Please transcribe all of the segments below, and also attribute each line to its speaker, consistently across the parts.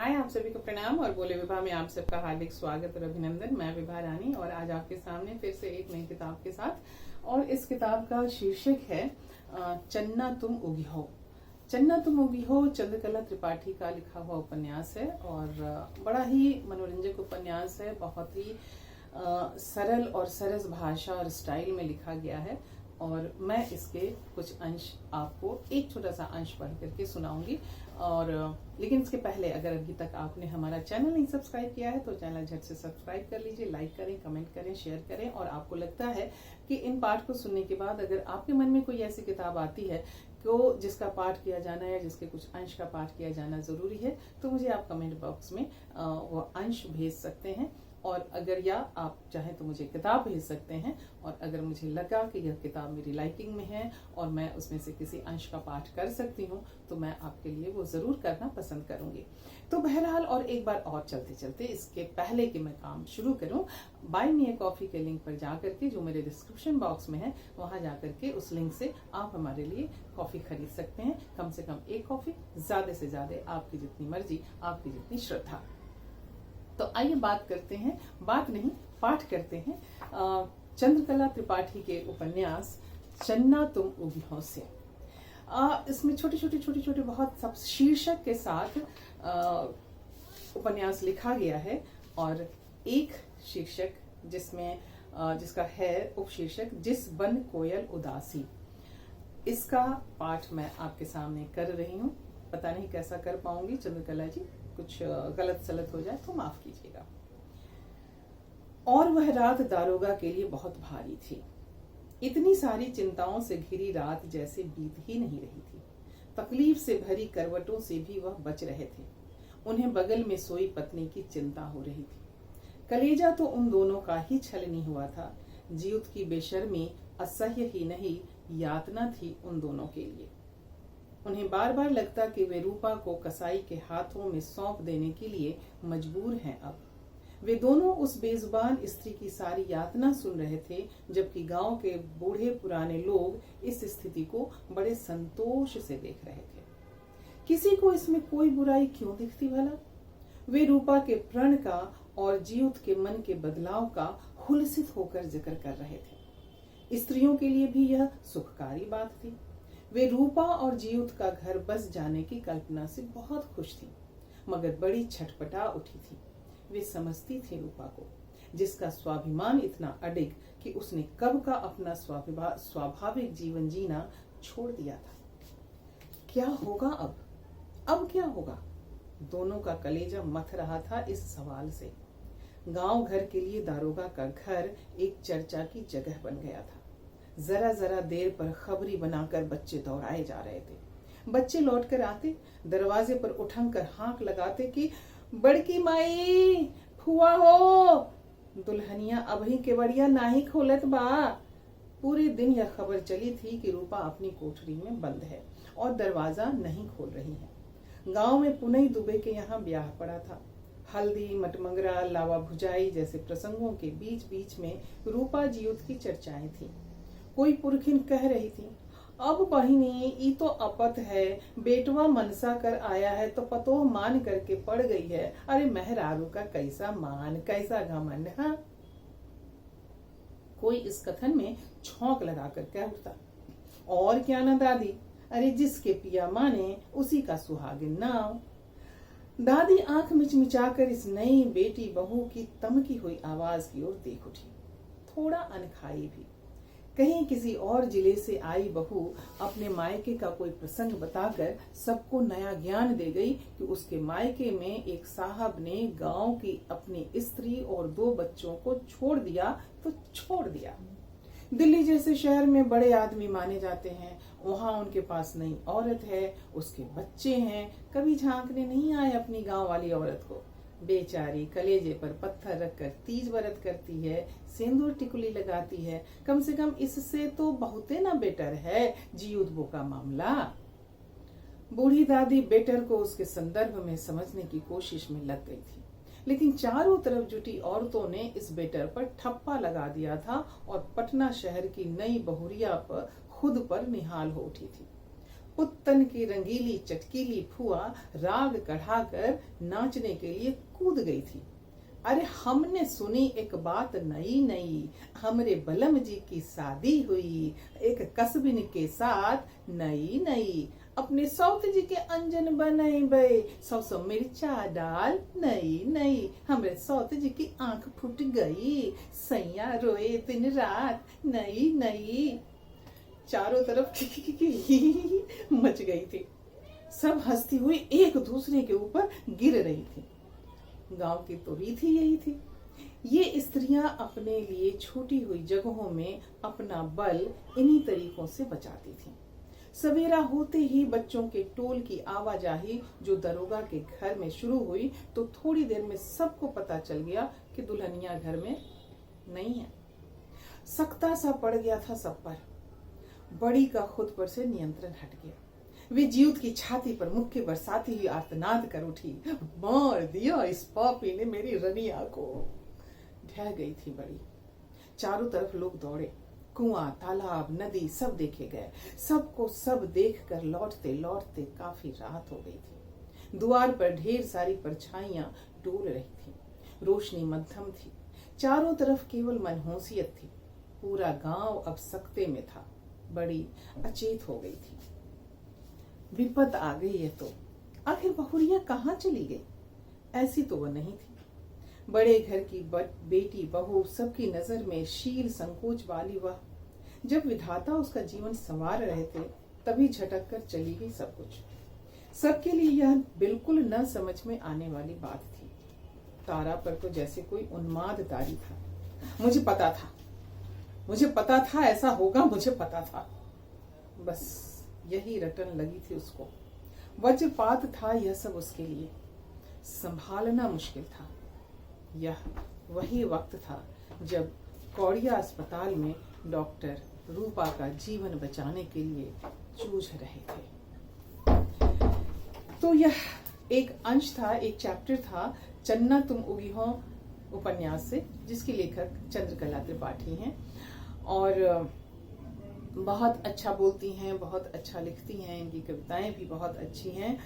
Speaker 1: हाय, आप सभी को प्रणाम और बोले विभा में आप सबका हार्दिक स्वागत और अभिनंदन। मैं विभा रानी और आज आपके सामने फिर से एक नई किताब के साथ। और इस किताब का शीर्षक है चन्ना तुम उगी हो। चन्ना तुम उगी हो चंद्रकला त्रिपाठी का लिखा हुआ उपन्यास है और बड़ा ही मनोरंजक उपन्यास है। बहुत ही सरल और सरस भाषा और स्टाइल में लिखा गया है और मैं इसके कुछ अंश आपको एक छोटा सा अंश पढ़ करके सुनाऊंगी। और लेकिन इसके पहले अगर अभी तक आपने हमारा चैनल नहीं सब्सक्राइब किया है तो चैनल झट से सब्सक्राइब कर लीजिए, लाइक करें, कमेंट करें, शेयर करें। और आपको लगता है कि इन पाठ को सुनने के बाद अगर आपके मन में कोई ऐसी किताब आती है तो जिसका पाठ किया जाना है, जिसके कुछ अंश का पाठ किया जाना जरूरी है, तो मुझे आप कमेंट बॉक्स में वो अंश भेज सकते हैं। और अगर या आप चाहें तो मुझे किताब भेज सकते हैं। और अगर मुझे लगा कि यह किताब मेरी लाइकिंग में है और मैं उसमें से किसी अंश का पाठ कर सकती हूँ तो मैं आपके लिए वो जरूर करना पसंद करूंगी। तो बहरहाल और एक बार और चलते चलते इसके पहले कि मैं काम शुरू करूं, बाय मी ए कॉफी के लिंक पर जाकर के, जो मेरे डिस्क्रिप्शन बॉक्स में है, वहां जाकर के उस लिंक से आप हमारे लिए कॉफी खरीद सकते हैं। कम से कम एक कॉफी, ज्यादा से ज्यादा आपकी जितनी मर्जी, आपकी जितनी श्रद्धा। तो आइए बात करते हैं चंद्रकला त्रिपाठी के उपन्यास चन्ना तुम उगी हो से। इसमें छोटे छोटे बहुत सब शीर्षक के साथ उपन्यास लिखा गया है और एक शीर्षक जिसका है उपशीर्षक जिस बन कोयल उदासी। इसका पाठ मैं आपके सामने कर रही हूँ। पता नहीं कैसा कर पाऊंगी चंद्रकला जी, कुछ गलत सलत हो जाए तो माफ कीजिएगा। और वह रात दारोगा के लिए बहुत भारी थी। इतनी सारी चिंताओं से घिरी रात जैसे बीत ही नहीं रही थी। तकलीफ से भरी करवटों से भी वह बच रहे थे। उन्हें बगल में सोई पत्नी की चिंता हो रही थी। कलेजा तो उन दोनों का ही छलनी हुआ था। जीउत की बेशर्मी असह्य ही नहीं, यातना थी उन दोनों के लिए। उन्हें बार बार लगता कि वे रूपा को कसाई के हाथों में सौंप देने के लिए मजबूर हैं। अब वे दोनों उस बेजुबान स्त्री की सारी यातना सुन रहे थे, जबकि गांव के बूढ़े पुराने लोग इस स्थिति को बड़े संतोष से देख रहे थे। किसी को इसमें कोई बुराई क्यों दिखती भला? वे रूपा के प्रण का और जीउत के मन के बदलाव का हुलसित होकर जिक्र कर रहे थे। स्त्रियों के लिए भी यह सुखकारी बात थी। वे रूपा और जीउत का घर बस जाने की कल्पना से बहुत खुश थी, मगर बड़ी छटपटा उठी थी। वे समझती थी रूपा को, जिसका स्वाभिमान इतना अडिग कि उसने कब का अपना स्वाभाविक जीवन जीना छोड़ दिया था। क्या होगा अब क्या होगा? दोनों का कलेजा मथ रहा था इस सवाल से। गांव घर के लिए दारोगा का घर एक चर्चा की जगह बन गया था। जरा जरा देर पर खबरी बनाकर बच्चे दौड़ाए जा रहे थे। बच्चे लौटकर आते, दरवाजे पर उठंग कर हाँक लगाते कि बड़की माई, फुआ हो। दुल्हनिया अभी केवड़िया नाही खोलत बा। पूरे दिन यह खबर चली थी कि रूपा अपनी कोठरी में बंद है और दरवाजा नहीं खोल रही है। गांव में पुनई दुबे के यहाँ ब्याह पड़ा था। हल्दी, मटमंगरा, लावा भुजाई जैसे प्रसंगों के बीच बीच में रूपा जीउत की चर्चाएं थी। कोई पुरखिन कह रही थी, अब बहिनी ई तो अपत है, बेटवा मनसा कर आया है तो पतोह मान करके पड़ गई है। अरे मेहरारू का कैसा मान, कैसा घमंड। हाँ, कोई इस कथन में छौंक लगाकर कह उठता, और क्या ना दादी, अरे जिसके पिया माने उसी का सुहागिन नाव। दादी आंख मिचमिचाकर इस नई बेटी बहू की तमकी हुई आवाज की ओर देख उठी, थोड़ा अनखाई भी। कहीं किसी और जिले से आई बहू अपने मायके का कोई प्रसंग बताकर सबको नया ज्ञान दे गई कि उसके मायके में एक साहब ने गांव की अपनी स्त्री और 2 बच्चों को छोड़ दिया तो छोड़ दिया। दिल्ली जैसे शहर में बड़े आदमी माने जाते हैं, वहां उनके पास नई औरत है, उसके बच्चे हैं, कभी झांकने नहीं आए अपनी गांव वाली औरत को। बेचारी कलेजे पर पत्थर रखकर तीज व्रत करती है, सिंदूर टिकुली लगाती है। कम से कम इससे तो बहुते ना बेटर है जीउत बो का मामला। बूढ़ी दादी बेटर को उसके संदर्भ में समझने की कोशिश में लग गई थी, लेकिन चारों तरफ जुटी औरतों ने इस बेटर पर ठप्पा लगा दिया था और पटना शहर की नई बहुरिया पर खुद पर निहाल हो उठी थी। पुत्तन की रंगीली चटकीली फुआ राग कढ़ाकर नाचने के लिए कूद गई थी। अरे हमने सुनी एक बात नई नई, हमरे बलम जी की शादी हुई एक कसबिन के साथ नई नई, अपने सौत जी के अंजन बनैबे सौ मिर्चा डाल नई नई, हमरे सौत जी की आंख फूट गई सैया रोए दिन रात नई नई। चारों तरफ मच गई थी। सब हंसती हुई एक दूसरे के ऊपर गिर रही थी। गांव की तो रीत ही यही थी। ये स्त्रियां अपने लिए छोटी हुई जगहों में अपना बल इन्हीं तरीकों से बचाती थीं। सवेरा होते ही बच्चों के टोल की आवाजाही जो दरोगा के घर में शुरू हुई तो थोड़ी देर में सबको पता चल गया कि दुल्हनिया घर में नहीं है। सख्ता सा पड़ गया था सब पर। बड़ी का खुद पर से नियंत्रण हट गया। वे जीवत की छाती पर मुक्के बरसाती हुई आर्तनाद कर उठी, मार दिया इस पापी ने मेरी रनिया को। ढह गई थी बड़ी। चारों तरफ लोग दौड़े। कुआं, तालाब, नदी सब देखे गए। सबको सब देखकर लौटते लौटते काफी रात हो गई थी। द्वार पर ढेर सारी परछाइयां डोल रही थी। रोशनी मध्यम थी। चारों तरफ केवल मनहूसियत थी। पूरा गांव अब सकते में था। बड़ी अचेत हो गई थी। विपत आ गई है तो आखिर बहुरिया कहाँ चली गई? ऐसी तो वह नहीं थी। बड़े घर की बेटी बहू सबकी नजर में शील संकोच वाली वह, जब विधाता उसका जीवन संवार रहे थे तभी झटक कर चली गई सब कुछ। सबके लिए यह बिल्कुल न समझ में आने वाली बात थी। तारा पर तो जैसे कोई उन्माद तारी था। मुझे पता था ऐसा होगा, मुझे पता था। बस यही रटन लगी थी उसको। वज्रपात था यह सब उसके लिए। संभालना मुश्किल था। यह वही वक्त था जब कौड़िया अस्पताल में डॉक्टर रूपा का जीवन बचाने के लिए जूझ रहे थे। तो यह एक अंश था, एक चैप्टर था चन्ना तुम उगी हो उपन्यास से, जिसके लेखक चंद्रकला त्रिपाठी हैं और बहुत अच्छा बोलती हैं, बहुत अच्छा लिखती हैं। इनकी कविताएं भी बहुत अच्छी हैं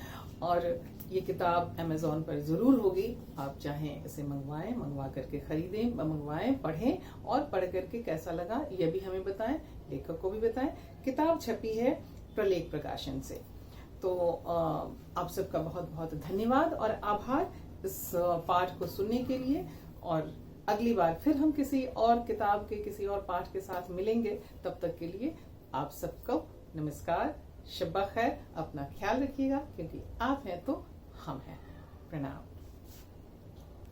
Speaker 1: और ये किताब अमेज़न पर जरूर होगी। आप चाहें इसे मंगवा करके खरीदें, मंगवाएं, पढ़ें और पढ़ करके कैसा लगा यह भी हमें बताएं, लेखक को भी बताएं। किताब छपी है प्रलेख प्रकाशन से। तो आप सबका बहुत बहुत धन्यवाद और आभार इस पाठ को सुनने के लिए। और अगली बार फिर हम किसी और किताब के किसी और पाठ के साथ मिलेंगे। तब तक के लिए आप सबको नमस्कार, शब्बा खैर। अपना ख्याल रखिएगा, क्योंकि आप हैं तो हम हैं। प्रणाम।